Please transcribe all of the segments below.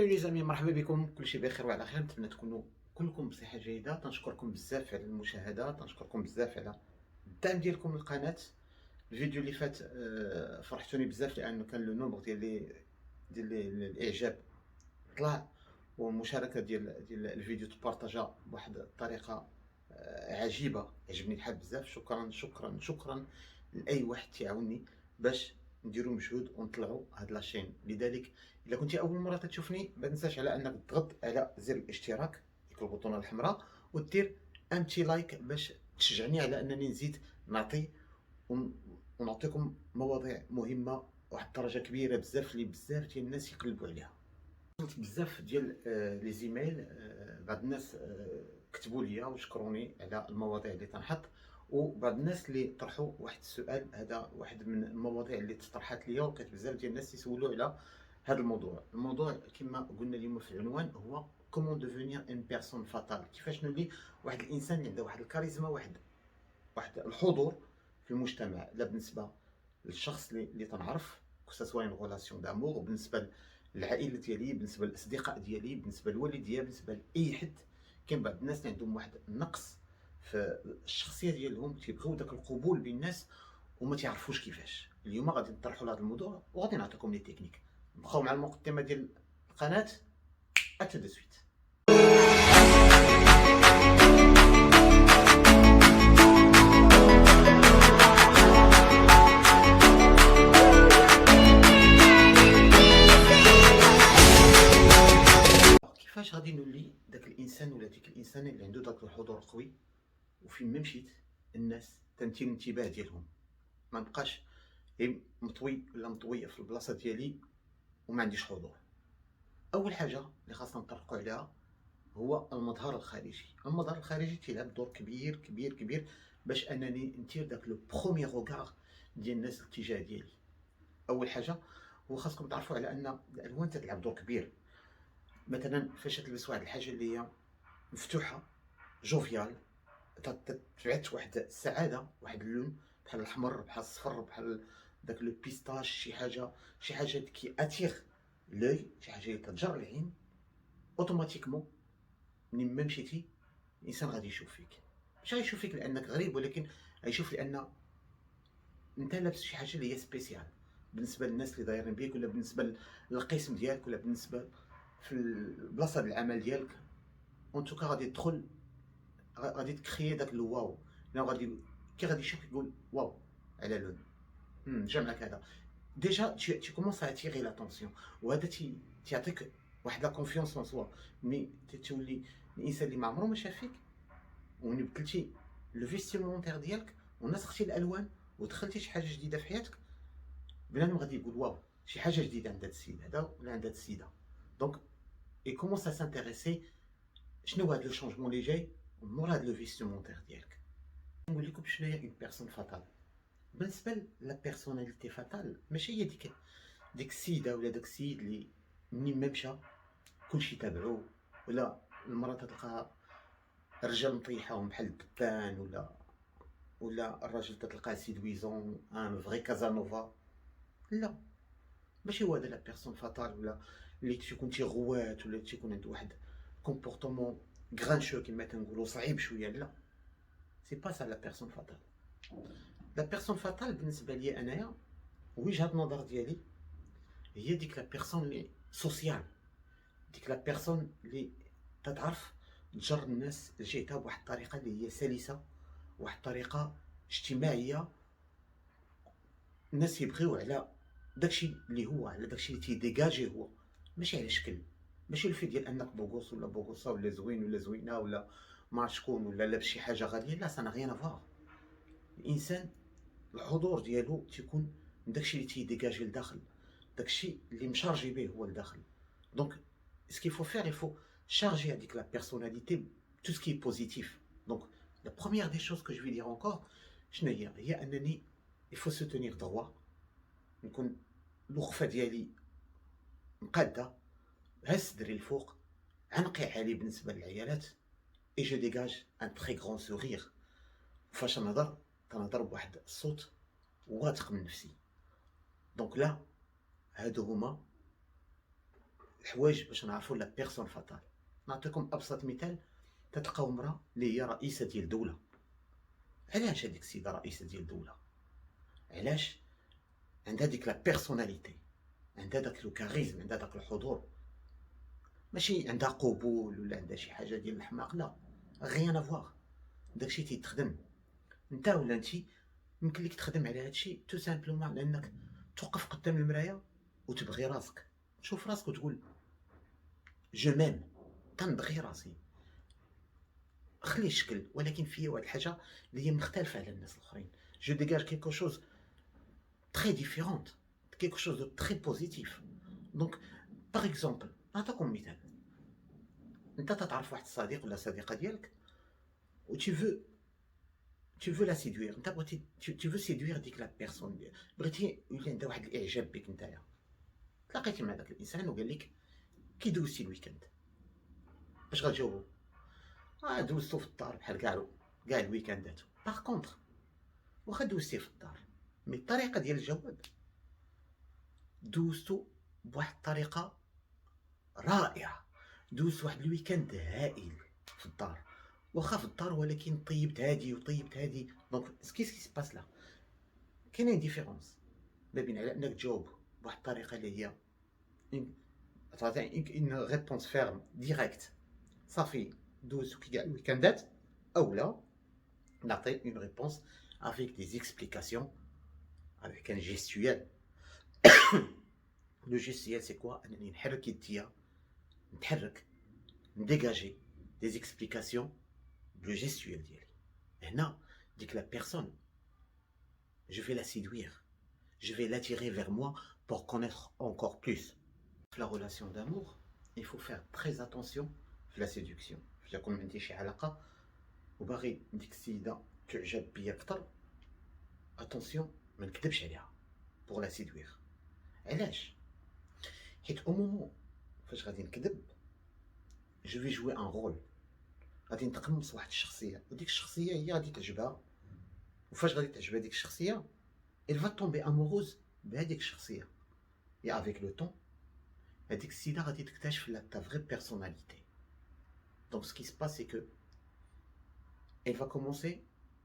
لي زعما مرحبا بكم، كلشي بخير وعلى خير. نتمنى تكونوا كلكم بصحه جيده. تنشكركم بزاف على المشاهده، تنشكركم بزاف على الدعم ديالكم للقناه. الفيديو اللي فات فرحتوني بزاف لانه كان لو نومبر ديال الاعجاب طلع، والمشاركه ديال الفيديو تبارطاجا بواحد الطريقه عجيبه. عجبني الحال بزاف. شكرا شكرا شكرا لاي واحد تيعاوني باش نديرو مجهود ونطلعوا هاد لاشين. لذلك الا كنتي اول مره تشوفني ما تنساش على انك تضغط على زر الاشتراك، ديك البوطونه الحمراء، ودير امتي لايك باش تشجعني على انني نزيد نعطي ونعطيكم مواضيع مهمه واحد الدرجه كبيره بزاف اللي بزاف ديال الناس يقلبوا عليها. وصلت بزاف ديال لي زيميل، بعض الناس كتبوا لي وشكروني على المواضيع اللي تنحط، وبعض الناس اللي طرحوا واحد السؤال. هذا واحد من المواضيع اللي تطرحت ليا، وكانت بزاف ديال الناس يسولوا على هذا الموضوع كما قلنا اليوم في العنوان هو كومون ديفونير ان بيرسون فاتال. كيفاش نولي واحد الانسان اللي عنده واحد الكاريزما، واحد الحضور في المجتمع، لا بالنسبه للشخص اللي تنعرف كو ان غولاسيون دامور، وبالنسبه للعائله ديالي، بالنسبه للاصدقاء ديالي، بالنسبه للوالديه، بالنسبه لاي حد. كاين بعض الناس اللي عندهم واحد النقص في الشخصيه ديالهم، تيبغيو داك القبول بين الناس وما تعرفوش كيفاش. اليوم غادي نطرحوا لهذا الموضوع وغادي نعطيكم لي تكنيك. نبقاو مع المقدمه ديال القناه. اتو دو سويت. كيفاش غادي نولي داك الانسان ولا ديك الانسانه اللي عنده داك الحضور قوي، وفين ما مشيت الناس تنتي الانتباه ديالهم، ما نبقاش غير مطوي ولا مطويه في البلاصه ديالي وما عنديش حضور. اول حاجه اللي خاصنا نطرقوا عليها هو المظهر الخارجي. المظهر الخارجي تيلعب دور كبير كبير كبير باش انني ندير داك لو بروميي روغار ديال الناس الاتجاه ديالي. اول حاجه هو خاصكم تعرفوا على ان الالوان تلعب دور كبير. مثلا فاش تلبس واحد الحاجه اللي هي مفتوحه جوفيال، تبعت واحد السعاده، واحد اللون بحال الاحمر، بحال الصفر، بحال داك لو بيستاش، شي حاجه كي اتيغ لوي، شي حاجه اللي تجر العين. اوتوماتيكمون منين ما مشيتي الانسان غادي يشوف فيك. مش غيشوف فيك لانك غريب، ولكن غيشوف لان انت لابس شي حاجه اللي هي سبيسيال بالنسبه للناس اللي دايرين بيك، ولا بالنسبه للقسم ديالك، ولا بالنسبه في البلاصه ديال العمل ديالك. اون توكا غادي تدخل، غادي تكريي داك الواو. لا غادي كي غادي يشوف يقول واو على لون جا معاك هذا. ديجا تي كومونس ا اتيري لاتونسيون، وهذا تيعطيك واحد لا كونفيونس ان سوا. مي تولي الانسان اللي ما عمره ما شاف فيك، وملي بدلتي لو فيستيمونتير ديالك ونسختي الالوان ودخلتي شي حاجه جديده في حياتك، بنادم غادي يقول واو، شي حاجه جديده عند هذا السيد هذا ولا عند هذه السيده. دونك اي كومونس ا سانتيريسي شنو هذا لو شونجمون اللي جاي مور هذا لو فيستيمونتير ديالك. نقول لكم شنو هي اون بيرسون فاتال. بالنسبه لا بيرسوناليتي فاتال ماشي هي ديك السيده ولا داك السيد اللي منين ما مشى كلشي تابعوه، ولا المراه تلقى الرجال مطيحاهم بحال الدبان، ولا الراجل تلقاه سيدويزون ان فري كازانوفا. لا، ماشي هو هذا لا بيرسون فاتال، ولا اللي تيكون تيغوات، ولا تيكون عنده واحد كومبورتمون غرانشو كما تنقولوا صعيب شويه. لا، سي با سا لا بيرسون فاتال. لا بيرسون فاتال بالنسبه لي انايا، وجهه النظر ديالي، هي ديك لا بيرسون اللي سوسيال، ديك لا بيرسون اللي تتعرف تجر الناس لجهتها بواحد الطريقه اللي هي سلسه، واحد الطريقه اجتماعيه. الناس يبغيو على داكشي اللي هو، على داكشي اللي تيديجاجي هو، ماشي على شكل. ماشي الفي ديال انك بوغوس ولا بوغوسه ولا زوين ولا زوينه ولا ما شكون ولا لابس شي حاجه غاليه. لا، سا غيان افوار. الانسان الحضور ديالو تيكون من داكشي اللي تيديجاجي لداخل، داكشي اللي مشارجي به هو لداخل. دونك ce qu'il faut faire, il faut charger avec la personnalité tout ce qui est positif. Donc la première des choses que je vais dire encore, شنو هي انني il faut se tenir droit، نكون الوقفه ديالي مقاده، هز صدري الفوق، عنقي عالي بالنسبه للعيالات، اي جو ديغاج ان تري غران سورير. فاش نهضر كنهضر بواحد الصوت واثق من نفسي. دونك لا، هادو هما الحوايج باش نعرفوا لا بيرسون فاتال. نعطيكم ابسط مثال. تلقاو امراه اللي هي رئيسه ديال دوله. علاش هذيك السيده رئيسه ديال دوله؟ علاش؟ عندها ديك لا بيرسوناليتي، عندها داك لو كاريزم، عندها داك الحضور. ماشي عندها قبول ولا عندها شي حاجه ديال الحماق، لا، غيان افواغ. داكشي تيتخدم. انت ولا انت يمكن لك تخدم على هادشي تو سامبلومون لانك توقف قدام المرايه وتبغي راسك، تشوف راسك وتقول جو ميم، كنبغي راسي، خلي الشكل، ولكن فيا واحد الحاجه اللي هي مختلفه على الناس الاخرين. جو ديغاج كيكو شوز تري ديفيرونت، كيكو شوز دو تري بوزيتيف. دونك باغ اكزومبل نعطيكم مثال. انت تتعرف واحد الصديق ولا صديقه ديالك و tu veux la séduire. انت بغيتي tu veux séduire ديك لا بيرسون، بغيتي يولي عندها واحد الاعجاب بك نتايا. تلاقيتي مع داك الانسان وقال لك كي دوزتي الويكاند، اش غتجاوبو؟ دوزتو في الدار بحال كاع الويكاندات. باغ كونطخ واخا دوزتيه في الدار، مي الطريقه ديال الجواب دوزتو بواحد الطريقه رائعه، دوزت واحد الويكاند هائل في الدار، واخا في الدار ولكن طيبت هادي وطيبت هادي. دونك سكي سباس لا، كاينين ديفيرونس ما بين على انك تجاوب بواحد الطريقه اللي هي une réponse ferme directe صافي دوزتو كي كاع الويكاندات، او لا نعطي une réponse avec des explications avec un gestuel. لو gestuel c'est quoi؟ انني نحرك يديا، نتحرك، نديجاجي des explications بلو gestuel ديالي. هنا ديك la personne je vais la séduire, je vais l'attirer vers moi pour connaître encore plus. La relation d'amour, il faut faire très attention في la séduction. فاش يكون عندي شي علاقه وباغي ديك السيده تعجب بيا اكثر، اتونسيون ما نكذبش عليها بوغ لا سيدوير. علاش؟ حيت او مومون فاش غادي نكذب جو في جوي ان رول، غادي نتقمص واحد الشخصيه، وديك الشخصيه هي غادي تعجبها. وفاش غادي تعجبها ديك الشخصيه elle va tomber amoureuse بهذيك الشخصيه. et avec le temps هذيك السيده غادي تكتشف ta vraie personnalité. donc ce qui se passe c'est que elle va commencer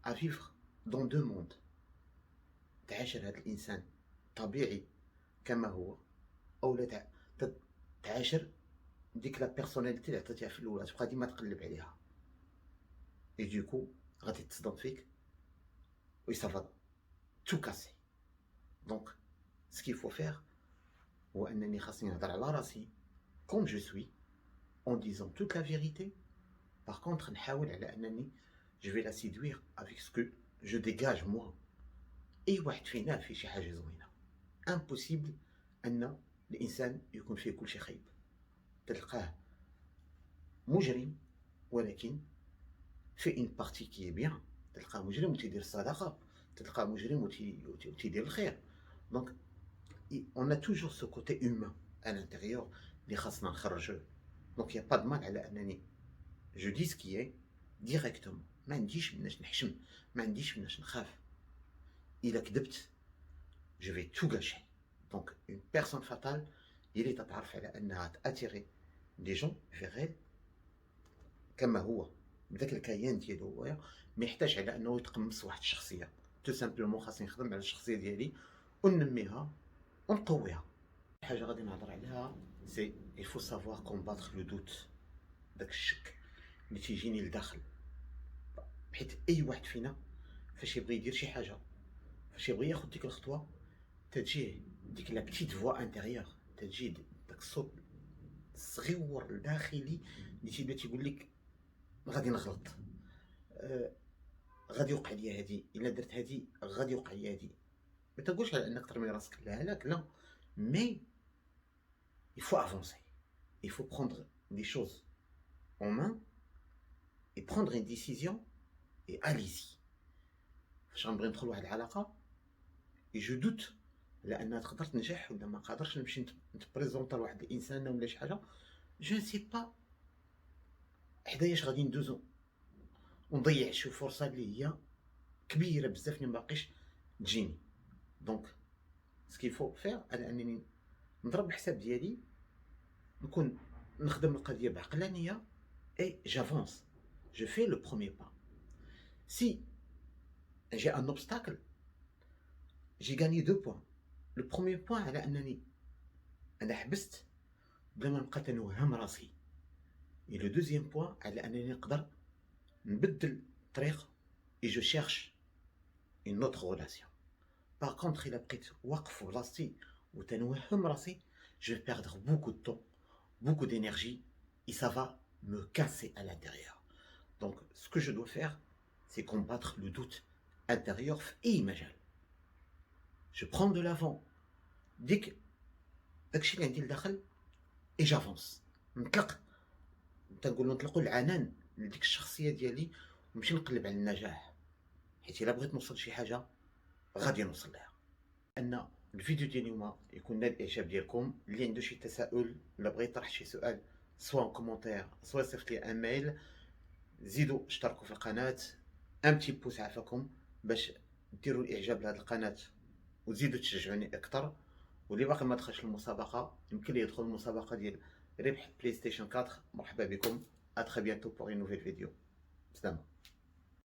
à vivre dans deux mondes. تعاشر هذا الانسان طبيعي كما هو، او لا تعاشر ديك لا بيرسوناليتي اللي عطيتيها في الاول، تبقى ديما تقلب عليها. اي دوكو غادي تصدم فيك و سافا تو كاسي. دونك سكي فو فير هو انني خاصني نهضر على راسي كوم جو سوي en disant toute la vérité. par contre نحاول على انني je vais la séduire avec ce que je dégage moi. اي واحد فينا فيه شي حاجه زوينه، امبوسيبل ان الانسان يكون فيه كل شيء خايب. تلقاه مجرم ولكن في ان بارتي كي بيان، تلقاه مجرم وتيدير الصدقه، تلقاه مجرم وتيدير الخير. دونك on a toujours ce côté humain à l'intérieur اللي خاصنا نخرجوه. دونك يا با دو مال على انني جو دي سكي ديريكتوم، ما عنديش مناش نحشم، ما عنديش مناش نخاف. الا كذبت je vais tout gâcher. donc une personne fatale هي اللي تتعرف على انها تاتيري دي جون vers elle كما هو بداك الكيان ديالو هو، ما يحتاج على انه يتقمص واحد الشخصيه. تو سامبلومون خاصني نخدم على الشخصيه ديالي وننميها ونقويها. حاجه غادي نهضر عليها سي il faut savoir combattre le doute، داك الشك اللي تيجيني لداخل. حيت اي واحد فينا فاش يبغي يدير شي حاجه، فاش يبغي ياخذ ديك الخطوه، تجيه ديك لا بتيت فوا انتيريور، تجي داك الصوت الصغيور الداخلي اللي تيبدا تيقول لك غادي نغلط، غادي يوقع لي هادي، الا درت هادي غادي يوقع لي هادي. ما تقولش على انك ترمي راسك للهلاك، لا، مي il faut avancer, il faut prendre des choses en main et prendre une décision et allez-y. فاش غنبغي ندخل واحد العلاقه et je doute على انها تقدر تنجح ولا ما قادرش، نمشي نتبريزونطا لواحد الانسان ولا شي حاجه، جو سي با حداياش غادي ندوزو ونضيع شي فرصه اللي هي كبيره بزاف اللي مباقيش تجيني. دونك سكي فو فير على انني نضرب الحساب ديالي نكون نخدم القضيه بعقلانيه et j'avance. Je fais le premier pas. Si j'ai un obstacle, j'ai gagné 2 points. Le premier point على انني انا حبست بلا ما نبقى تنوهم راسي. Et le deuxième point على انني نقدر نبدل الطريق et je cherche une autre relation. Par contre, il a pris وقف في بلاصتي وتنوهم راسي, je vais perdre beaucoup de temps, beaucoup d'énergie et ça va me casser à l'intérieur. Donc, ce que je dois faire, c'est combattre le doute intérieur في أي مجال. Je prends de l'avant. ديك داكشي اللي عندي لداخل et j'avance. نطلق نطلقوا العنان لديك الشخصيه ديالي ونمشي نقلب على النجاح, حيت الا بغيت نوصل لشي حاجه غادي نوصل لها. ان الفيديو ديال اليوم يكون نال الاعجاب ديالكم. اللي عنده شي تساؤل ولا بغى يطرح شي سؤال سواء كومونتير سواء صيفط لي ان ميل. زيدوا اشتركوا في القناه, ان بتي بوس عافاكم باش ديروا الاعجاب لهذه القناه وتزيدوا تشجعوني اكثر. واللي باقي ما دخلش المسابقه يمكن ليه يدخل المسابقه ديال ربح بلاي ستيشن 4. مرحبا بكم. ا تري بيانتو بور اون نوفيل فيديو. سلام.